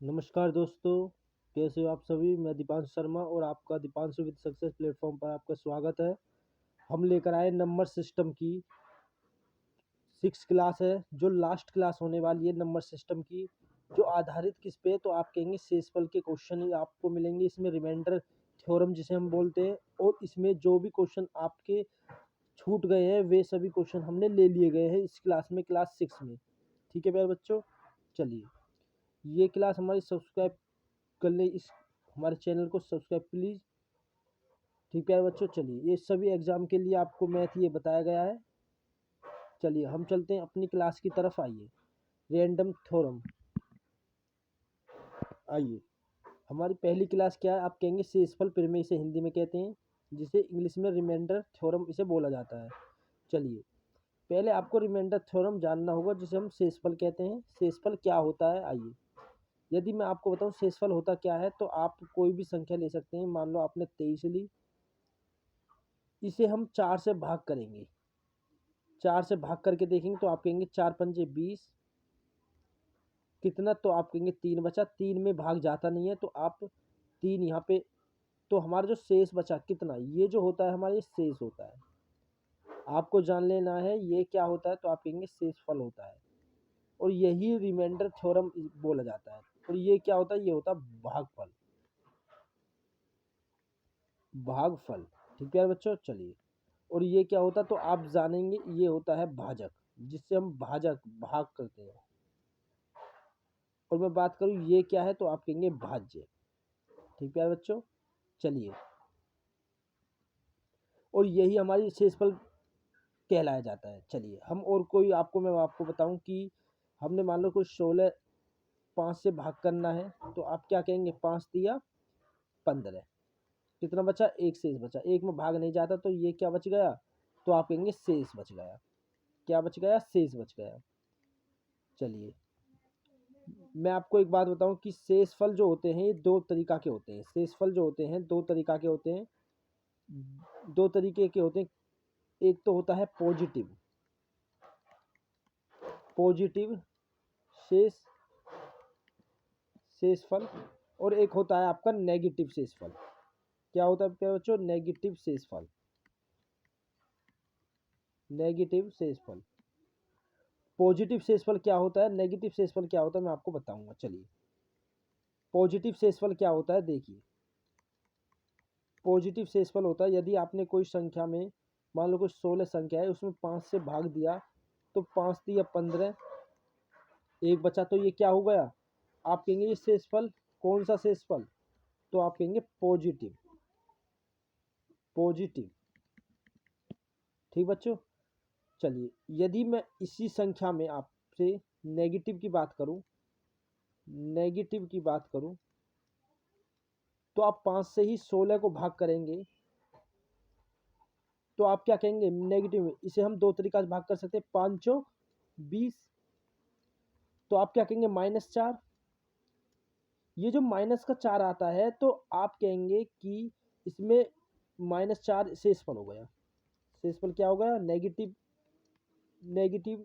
नमस्कार दोस्तों, कैसे हो आप सभी। मैं दीपांशु शर्मा और आपका दीपांशु विद सक्सेस प्लेटफॉर्म पर आपका स्वागत है। हम लेकर आए नंबर सिस्टम की 6 क्लास है, जो लास्ट क्लास होने वाली है नंबर सिस्टम की, जो आधारित किस पे, तो आप कहेंगे शेषफल के क्वेश्चन ही आपको मिलेंगे। इसमें रिमाइंडर थ्योरम जिसे हम बोलते हैं, और इसमें जो भी क्वेश्चन आपके छूट गए हैं वे सभी क्वेश्चन हमने ले लिए गए हैं इस क्लास में, क्लास 6 में। ठीक है प्यारे बच्चों, चलिए ये क्लास हमारी सब्सक्राइब कर ले, इस हमारे चैनल को सब्सक्राइब प्लीज़। ठीक है बच्चों, चलिए ये सभी एग्ज़ाम के लिए आपको मैथ ये बताया गया है। चलिए हम चलते हैं अपनी क्लास की तरफ। आइए, रैंडम थ्योरम। आइए, हमारी पहली क्लास क्या है, आप कहेंगे शेषफल प्रमेय इसे हिंदी में कहते हैं, जिसे इंग्लिश में रिमाइंडर थ्योरम इसे बोला जाता है। चलिए पहले आपको रिमाइंडर थ्योरम जानना होगा, जिसे हम शेषफल कहते हैं। शेषफल क्या होता है, आइए यदि मैं आपको बताऊं शेषफल होता क्या है, तो आप कोई भी संख्या ले सकते हैं। मान लो आपने 23 ली, इसे हम 4 से भाग करेंगे। 4 से भाग करके देखेंगे तो आप कहेंगे 4 पंजे 20 कितना, तो आप कहेंगे 3 बचा। 3 में भाग जाता नहीं है तो आप 3 यहाँ पे, तो हमारा जो शेष बचा कितना, ये जो होता है हमारा ये शेष होता है। आपको जान लेना है ये क्या होता है, तो आप कहेंगे शेषफल होता है, और यही रिमाइंडर थ्योरम बोला जाता है। और ये क्या होता है, ये होता है भागफल। भागफल, ठीक है बच्चों, चलिए। और ये क्या होता है, तो आप जानेंगे, ये होता है भाजक, जिससे हम भाजक भाग करते हैं। और मैं बात करूँ ये क्या है, तो आप कहेंगे भाज्य। ठीक है बच्चों, चलिए। और यही हमारी शेषफल कहलाया जाता है। चलिए हम और कोई मैं आपको बताऊं कि हमने मान लो कोई 16 5 से भाग करना है, तो आप क्या कहेंगे, 5 दिया 15, कितना बचा, एक शेष बचा। एक में भाग नहीं जाता तो ये क्या बच गया, तो आप कहेंगे शेष बच गया। क्या बच गया, शेष बच गया। चलिए मैं आपको एक बात बताऊं कि शेषफल जो होते हैं ये दो तरीका के होते हैं। शेषफल जो होते हैं दो तरीका के होते हैं, दो तरीके के होते हैं। एक तो होता है पॉजिटिव, पॉजिटिव शेष शेषफल, और एक होता है आपका नेगेटिव शेषफल। क्या होता है प्यारे बच्चों, नेगेटिव शेषफल। नेगेटिव शेषफल, पॉजिटिव शेषफल क्या होता है, नेगेटिव शेषफल क्या होता है, मैं आपको बताऊंगा। चलिए पॉजिटिव शेषफल क्या होता है, देखिए पॉजिटिव शेषफल होता है यदि आपने कोई संख्या में, मान लो कोई 16 संख्या है, उसमें 5 से भाग दिया, तो 5 दिया 15, एक बचा, तो ये क्या हो गया, आप कहेंगे ये शेषफल। कौन सा शेषफल, तो आप कहेंगे पॉजिटिव। पॉजिटिव, ठीक बच्चों। चलिए यदि मैं इसी संख्या में आपसे नेगेटिव की बात करूं, नेगेटिव की बात करूं, तो आप 5 से ही 16 को भाग करेंगे, तो आप क्या कहेंगे नेगेटिव में। इसे हम दो तरीका से भाग कर सकते हैं, 5 चौक 20, तो आप क्या कहेंगे -4। ये जो -4 आता है, तो आप कहेंगे कि इसमें -4 शेषफल हो गया। शेषफल क्या हो गया, नेगेटिव, नेगेटिव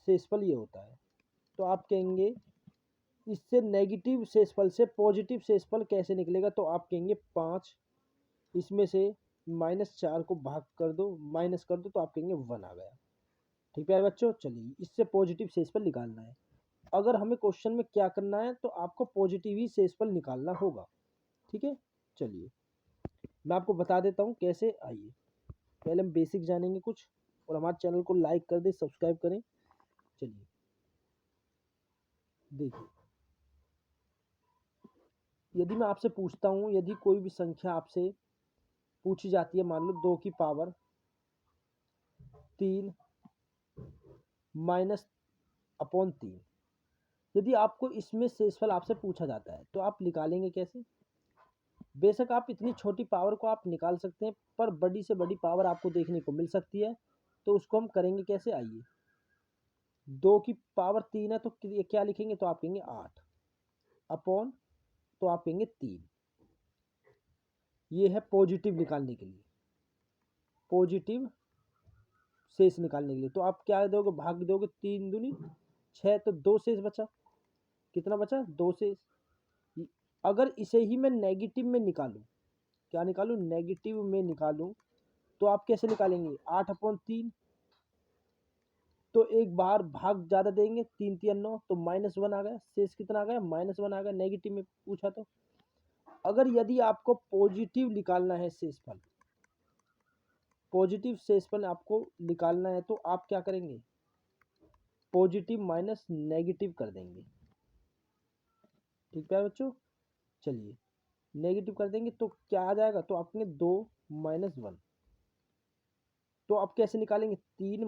शेषफल ये होता है। तो आप कहेंगे इससे नेगेटिव शेषफल से पॉजिटिव शेषफल कैसे निकलेगा, तो आप कहेंगे 5, इसमें से -4 को भाग कर दो, माइनस कर दो, तो आप कहेंगे 1 आ गया। ठीक है बच्चों, चलिए इससे पॉजिटिव शेषफल निकालना है। अगर हमें क्वेश्चन में क्या करना है, तो आपको पॉजिटिव ही शेषफल निकालना होगा। ठीक है, चलिए मैं आपको बता देता हूँ कैसे। आइए पहले हम बेसिक जानेंगे कुछ, और हमारे चैनल को लाइक कर दें, सब्सक्राइब करें। चलिए देखिए, यदि मैं आपसे पूछता हूँ, यदि कोई भी संख्या आपसे पूछी जाती है, मान लो 2 की पावर 3 -/3, यदि आपको इसमें शेषफल आपसे पूछा जाता है, तो आप निकालेंगे कैसे। बेशक आप इतनी छोटी पावर को आप निकाल सकते हैं, पर बड़ी से बड़ी पावर आपको देखने को मिल सकती है, तो उसको हम करेंगे कैसे। आइए 2 की पावर 3 है, तो क्या लिखेंगे, तो आप कहेंगे 8 अपॉन, तो आप कहेंगे 3। ये है पॉजिटिव निकालने के लिए, पॉजिटिव शेष निकालने के लिए। तो आप क्या दोगे, भाग दोगे, 3 दूनी 6, तो 2 शेष बचा। कितना बचा, 2 शेष। अगर इसे ही मैं नेगेटिव में निकालूं, क्या निकालूं, नेगेटिव में निकालूं, तो आप कैसे निकालेंगे, 8/3, तो एक बार भाग ज़्यादा देंगे, 3×3=9, तो -1 आ गया, शेष कितना आ गया, -1 आ गया, नेगेटिव में पूछा तो। अगर यदि आपको पॉजिटिव निकालना है शेषफल, पॉजिटिव शेषफल आपको निकालना है, तो आप क्या करेंगे, पॉजिटिव माइनस नेगेटिव कर देंगे। ठीक है बच्चों, चलिए नेगेटिव कर देंगे तो क्या आ जाएगा, तो आपके 2 - 1, तो आप कैसे निकालेंगे, 3 -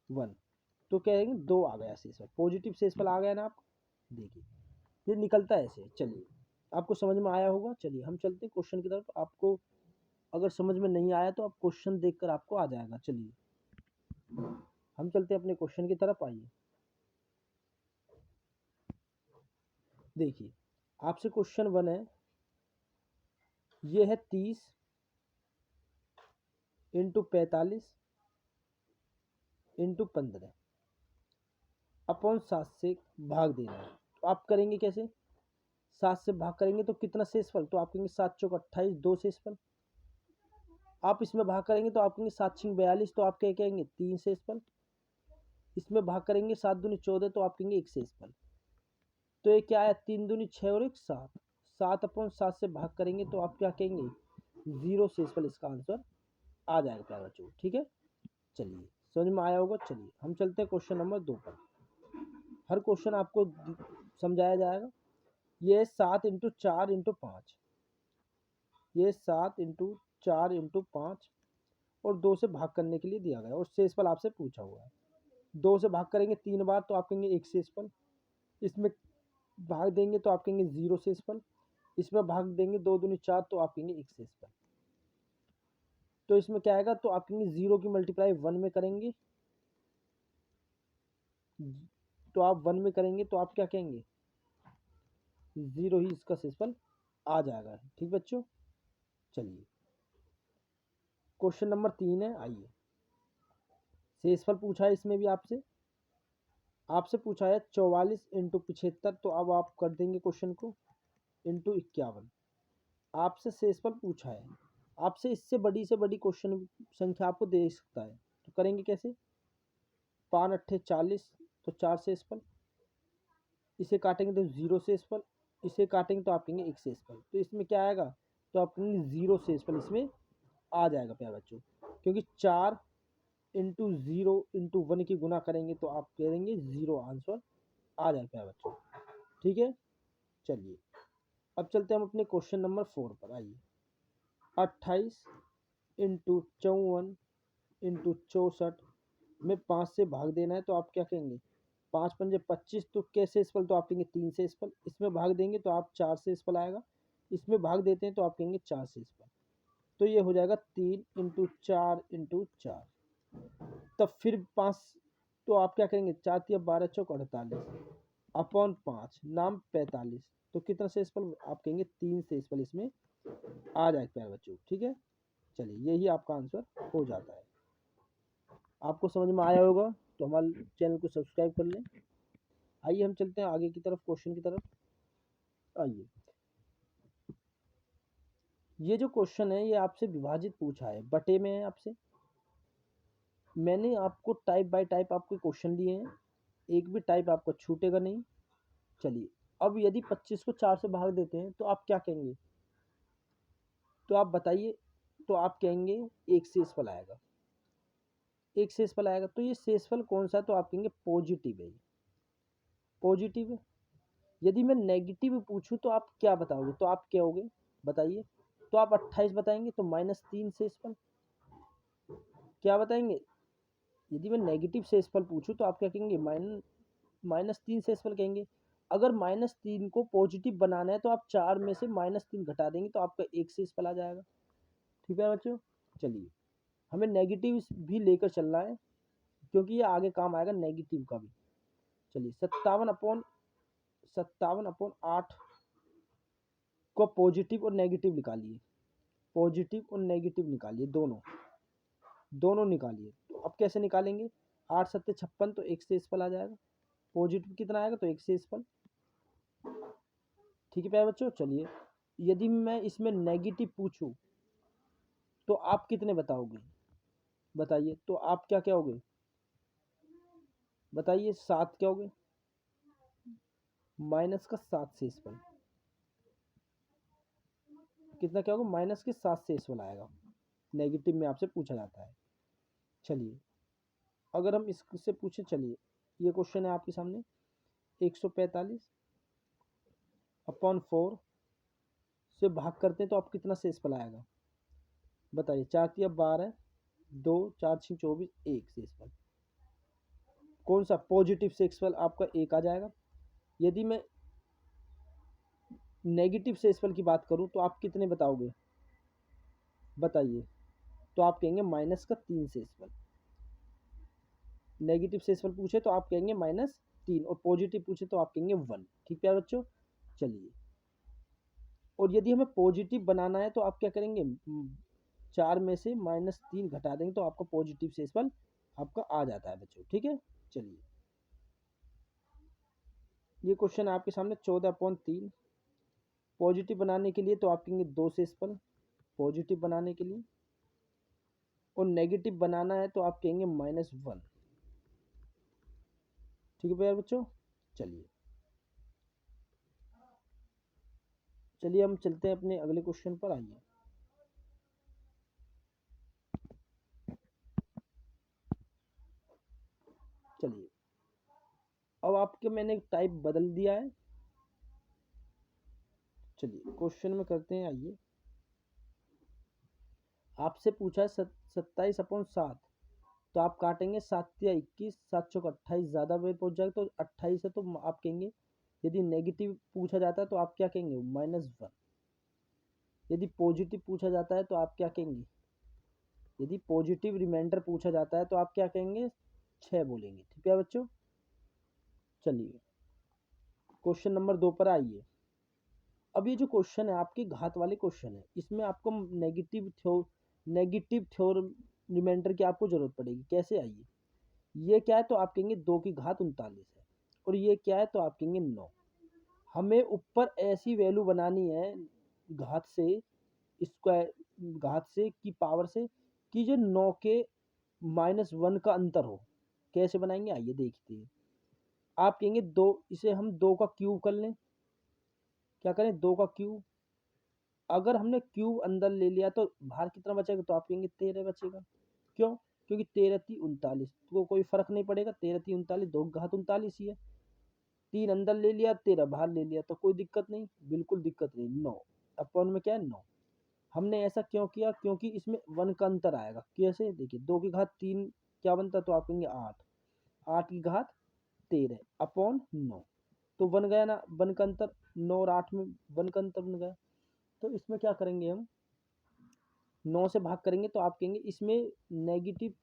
1, तो क्या कहेंगे, 2 आ गया शेषफल, पॉजिटिव शेषफल आ गया ना आप, देखिए ये निकलता है ऐसे। चलिए आपको समझ में आया होगा। चलिए हम चलते हैं क्वेश्चन की तरफ। आपको अगर समझ में नहीं आया तो आप क्वेश्चन देखकर आपको आ जाएगा। चलिए हम चलते हैं अपने क्वेश्चन की तरफ, आइए। देखिए आपसे क्वेश्चन 1 है, ये है 30 × 45 × 15 अपॉन 7 से भाग देना है। तो आप करेंगे कैसे, 7 से भाग करेंगे तो कितना शेषफल, तो आप कहेंगे 7 चौक 28, 2 शेषफल। आप इसमें भाग करेंगे तो आप कहेंगे 7 6 42, तो आप क्या कहेंगे, 3 शेषफल। इसमें भाग करेंगे 7 दूनी 14, तो आप कहेंगे 1 शेषफल। तो ये क्या है, 3 दूनी 6 और 1 7, 7/7 से भाग करेंगे तो आप क्या कहेंगे, 0 शेषफल इसका आंसर आ जाएगा प्यारे बच्चों। ठीक है, चलिए समझ में आया होगा। चलिए हम चलते हैं क्वेश्चन नंबर 2 पर। हर क्वेश्चन आपको समझाया जाएगा। ये 7 × 4 × 5, ये 7 × 4 × 5 और 2 से भाग करने के लिए दिया गया और शेषफल आपसे पूछा हुआ है। 2 से भाग करेंगे 3 बार तो आप कहेंगे 1 शेषफल। इसमें भाग देंगे तो आप कहेंगे 0 शेषफल। इसमें भाग देंगे 2 दूनी 4, तो आप कहेंगे 1 शेषफल। तो इसमें क्या आएगा, तो आप कहेंगे 0 की मल्टीप्लाई 1 में करेंगे, तो आप 1 में करेंगे तो आप क्या कहेंगे, 0 ही इसका शेषफल आ जाएगा। ठीक बच्चों, चलिए क्वेश्चन नंबर 3 है, आइए। शेषफल पूछा है इसमें भी आपसे पूछा है 44 × 75, तो अब आप कर देंगे क्वेश्चन को × 51। आपसे शेषफल पूछा है, आपसे इससे बड़ी से बड़ी क्वेश्चन संख्या आपको दे सकता है, तो करेंगे कैसे, 5 × 8 = 40, तो 4 शेषफल। इसे काटेंगे तो 0 शेषफल, इसे काटेंगे तो आप कहेंगे 1 शेषफल। तो इसमें क्या आएगा, तो आप कहेंगे 0 शेषफल इसमें आ जाएगा प्यारे बच्चों, क्योंकि 4 × 0 × 1 की गुना करेंगे तो आप कह देंगे 0 आंसर आ जाएगा प्यारे बच्चों। ठीक है, चलिए अब चलते हैं हम अपने क्वेश्चन नंबर 4 पर, आइए। 28 × 54 × 64 में 5 से भाग देना है, तो आप क्या कहेंगे, 5 × 5 = 25, तो कैसे शेषफल, तो आप कहेंगे 3 शेषफल। इसमें भाग देंगे तो आप 4 शेषफल आएगा। इसमें भाग देते हैं तो आप कहेंगे 4 शेषफल। तो ये हो जाएगा 3 × 4 × 4। तब फिर 5, तो आप क्या करेंगे, 4 × 3 = 12, चौक 48 अपॉन 5 नाम 45, तो कितना शेषफल, आप कहेंगे 3 शेषफल इसमें आ जाएगा प्यारे बच्चों। ठीक है, चलिए यही आपका आंसर हो जाता है। आपको समझ में आया होगा तो हमारे चैनल को सब्सक्राइब कर लें। आइए हम चलते हैं आगे की तरफ, क्वेश्चन की तरफ, आइए। ये जो क्वेश्चन है ये आपसे विभाजित पूछा है, बटे में है आपसे। मैंने आपको टाइप बाय टाइप आपके क्वेश्चन दिए हैं, एक भी टाइप आपको छूटेगा नहीं। चलिए अब यदि 25 को 4 से भाग देते हैं तो आप क्या कहेंगे, तो आप बताइए, तो आप कहेंगे 1 शेषफल आएगा, 1 शेषफल आएगा। तो ये शेषफल कौन सा है, तो आप कहेंगे पॉजिटिव है, पॉजिटिव है। यदि मैं नेगेटिव पूछूं तो आप क्या बताओगे, तो आप क्या होगे बताइए, तो आप 28 बताएंगे, तो -3 शेषफल। क्या बताएंगे, यदि मैं नेगेटिव शेषफल पूछूं तो आप क्या कहेंगे, -3 शेषफल कहेंगे। अगर -3 को पॉजिटिव बनाना है तो आप 4 में से -3 घटा देंगे तो आपका 1 शेषफल आ जाएगा। ठीक है बच्चों, चलिए हमें नेगेटिव भी लेकर चलना है क्योंकि ये आगे काम आएगा नेगेटिव का भी। चलिए 57/8 को पॉजिटिव और नेगेटिव निकालिए, पॉजिटिव और नेगेटिव निकालिए, दोनों निकालिए। तो अब कैसे निकालेंगे, 8 × 7 = 56, तो 1 शेषफल आ जाएगा। पॉजिटिव कितना आएगा, तो 1 शेषफल। ठीक है प्यारे बच्चों। चलिए, यदि मैं इसमें नेगेटिव पूछूं तो आप कितने बताओगे? बताइए, तो आप क्या क्या होगे? बताइए, 7 क्या होगे? माइनस का 7 से इसफल कितना क्या होगा? माइनस के 7 से इसफल आएगा। नेगेटिव में आपसे पूछा जाता है। चलिए, अगर हम इससे पूछे, चलिए ये क्वेश्चन है आपके सामने, 145 अपॉन 4 से भाग करते हैं तो आप कितना शेषफल आएगा? बताइए। 4 तिया 12, 2 4 6 24, 1 शेषफल। कौन सा पॉजिटिव शेषफल? आपका 1 आ जाएगा। यदि मैं नेगेटिव शेषफल की बात करूं तो आप कितने बताओगे? बताइए। तो आप कहेंगे -3 शेषफल। नेगेटिव शेषफल पूछे तो आप कहेंगे -3 और पॉजिटिव पूछे तो आप कहेंगे 1। ठीक है बच्चों। चलिए, और यदि हमें पॉजिटिव बनाना है तो आप क्या करेंगे? 4 में से -3 घटा देंगे तो आपका पॉजिटिव शेषफल आपका आ जाता है बच्चों। ठीक है। चलिए, ये क्वेश्चन आपके सामने 14/3। पॉजिटिव बनाने के लिए तो आप कहेंगे 2 शेषफल पॉजिटिव बनाने के लिए, और नेगेटिव बनाना है तो आप कहेंगे -1। ठीक है प्यारे बच्चों। चलिए चलिए हम चलते हैं अपने अगले क्वेश्चन पर। आइए, चलिए अब आपके मैंने टाइप बदल दिया है। चलिए क्वेश्चन में करते हैं। आइए, आपसे पूछा है 27/7, तो आप काटेंगे 7 या 21, 7 चौक 28, ज़्यादा बेर पहुंच जाएगा तो 28 है, तो आप कहेंगे। यदि नेगेटिव पूछा जाता है तो आप क्या कहेंगे? -1। यदि पॉजिटिव पूछा जाता है तो आप क्या कहेंगे? यदि पॉजिटिव रिमाइंडर पूछा जाता है तो आप क्या कहेंगे? 6 बोलेंगे। ठीक है बच्चों। चलिए क्वेश्चन नंबर 2 पर आइए। अब ये जो क्वेश्चन है आपके घात वाले क्वेश्चन है, इसमें आपको नेगेटिव थ्योरम रिमाइंडर की आपको जरूरत पड़ेगी। कैसे? आइए, ये क्या है तो आप कहेंगे 2 की घात 39 है, और ये क्या है तो आप कहेंगे 9। हमें ऊपर ऐसी वैल्यू बनानी है घात से, स्क्वायर घात से की पावर से, कि जो 9 के -1 का अंतर हो। कैसे बनाएंगे? आइए देखते हैं। आप कहेंगे 2, इसे हम 2 का क्यूब कर लें। क्या करें? 2 का क्यूब। अगर हमने क्यूब अंदर ले लिया तो बाहर कितना बचेगा? तो आप कहेंगे 13 बचेगा। क्यों? क्योंकि 13 × 39 को कोई फर्क नहीं पड़ेगा। 13 × 39, 2 की घात 39 ही है। 3 अंदर ले लिया, 13 बाहर ले लिया, तो कोई दिक्कत नहीं, बिल्कुल दिक्कत नहीं। 9 अपॉन में क्या है? 9। हमने ऐसा क्यों किया? क्योंकि इसमें 1 का अंतर आएगा। कैसे? देखिए, 2 की घात 3 क्या बनता? तो आप कहेंगे 8। 8 की घात 13 अपॉन 9, तो बन गया ना 1 का अंतर। 9 और 8 में 1 का अंतर बन गया। तो इसमें क्या करेंगे हम? 9 से भाग करेंगे तो आप कहेंगे इसमें नेगेटिव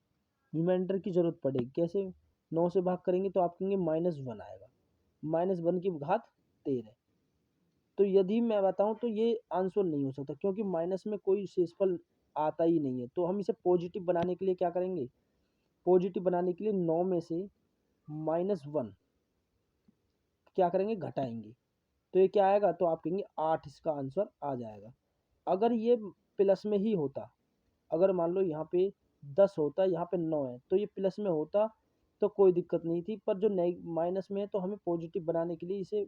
रिमाइंडर की जरूरत पड़ेगी। कैसे? 9 से भाग करेंगे तो आप कहेंगे -1 आएगा। -1 की घात 13। तो यदि मैं बताऊं तो ये आंसर नहीं हो सकता, क्योंकि माइनस में कोई शेषफल आता ही नहीं है। तो हम इसे पॉजिटिव बनाने के लिए क्या करेंगे? पॉजिटिव बनाने के लिए 9 में से -1 क्या करेंगे? घटाएंगे। तो ये क्या आएगा? तो आप कहेंगे 8 इसका आंसर आ जाएगा। अगर ये प्लस में ही होता, अगर मान लो यहाँ पे 10 होता, यहाँ पे 9 है, तो ये प्लस में होता तो कोई दिक्कत नहीं थी। पर जो माइनस में है तो हमें पॉजिटिव बनाने के लिए इसे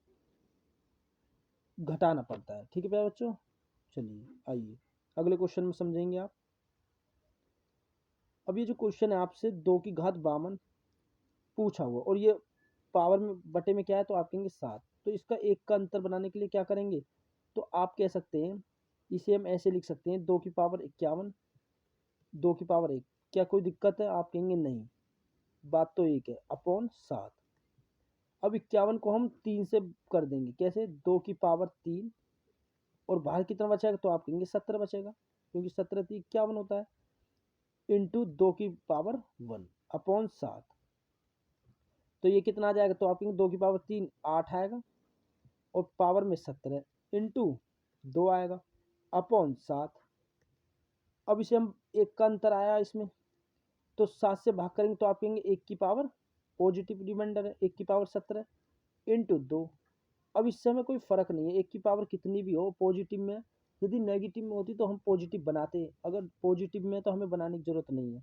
घटाना पड़ता है। ठीक है प्यारे बच्चों। चलिए आइए अगले क्वेश्चन में समझेंगे आप। अब ये जो क्वेश्चन है आपसे 2 की घात 52 पूछा हुआ, और ये पावर में बटे में क्या है तो आप कहेंगे 7। तो इसका 1 का अंतर बनाने के लिए क्या करेंगे? तो आप कह सकते हैं, इसे हम ऐसे लिख सकते हैं, 2 की पावर 51, 2 की पावर 1। क्या कोई दिक्कत है? आप कहेंगे नहीं, बात तो एक है, अपॉन 7। अब 51 को हम 3 से कर देंगे। कैसे? 2 की पावर 3, और बाहर कितना बचेगा? तो आप कहेंगे 17 बचेगा, क्योंकि 17 × 51 होता है, इंटू 2 की पावर 1 अपॉन 7। तो ये कितना आ जाएगा? तो आप कहेंगे 2 की पावर 3 8 आएगा, और पावर में 17 इंटू 2 आएगा अपॉन 7। अब इसे हम 1 का अंतर आया इसमें, तो 7 से भाग करेंगे तो आप कहेंगे 1 की पावर, पॉजिटिव रिमाइंडर है, 1 की पावर 17 इंटू 2। अब इससे हमें कोई फ़र्क नहीं है, एक की पावर कितनी भी हो पॉजिटिव में, यदि नेगेटिव में होती तो हम पॉजिटिव बनाते हैं, अगर पॉजिटिव में तो हमें बनाने की ज़रूरत नहीं है।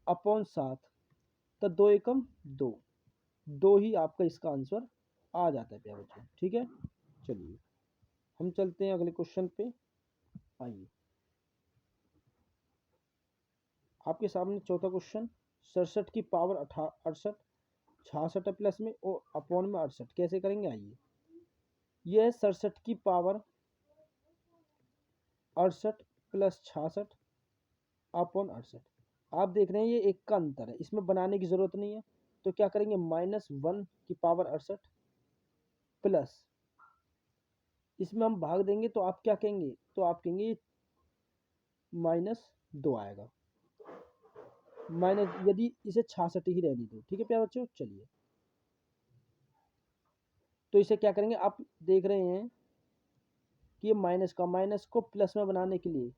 अपॉन 7, तो 2 एकम 2, 2 ही आपका इसका आंसर आ जाता है प्यारे बच्चों। ठीक है, चलिए हम चलते हैं अगले क्वेश्चन पे। आइए आपके सामने चौथा क्वेश्चन, 67 की पावर 68, 66 है प्लस में और अपॉन में 68, कैसे करेंगे आइए। यह है 67 की पावर 68 प्लस 66 अपॉन 68। आप देख रहे हैं ये एक का अंतर है, इसमें बनाने की जरूरत नहीं है, तो क्या करेंगे -1 की पावर 68 प्लस, इसमें हम भाग देंगे तो आप क्या कहेंगे, तो आप कहेंगे ये -2 आएगा, माइनस, यदि इसे 66 ही रहने दो। ठीक है प्यारे बच्चों, चलिए तो इसे क्या करेंगे, आप देख रहे हैं कि ये माइनस को प्लस में बनाने के लिए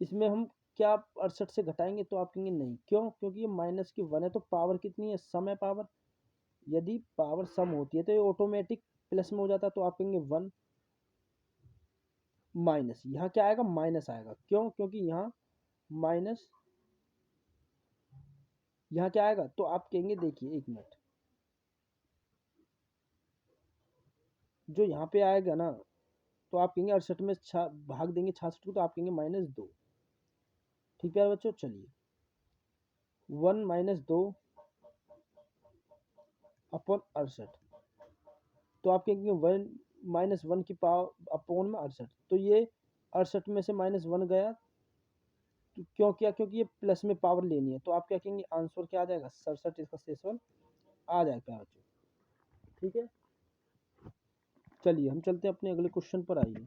इसमें हम क्या 68 से घटाएंगे, तो आप कहेंगे नहीं, क्यों, क्योंकि ये -1 है तो पावर कितनी है, सम है पावर, यदि पावर सम होती है तो ये ऑटोमेटिक प्लस में हो जाता है, तो आप कहेंगे 1 माइनस, यहाँ क्या आएगा माइनस आएगा, क्यों, क्योंकि यहाँ माइनस, यहाँ क्या आएगा, तो आप कहेंगे देखिए एक मिनट, जो यहाँ पे आएगा ना, तो आप कहेंगे 68 में भाग देंगे 66 को, तो आप कहेंगे -2। ठीक है बच्चों, चलिए 1 -2 अपॉन 68, तो आप कहेंगे 1 की पावर अपॉन में 68, तो ये 68 में से -1 गया, तो क्यों किया, क्योंकि ये प्लस में पावर लेनी है, तो आप क्या कहेंगे आंसर क्या आ जाएगा 67, इसका शेषफल आ जाएगा बच्चों। ठीक है, चलिए हम चलते हैं अपने अगले क्वेश्चन पर। आइए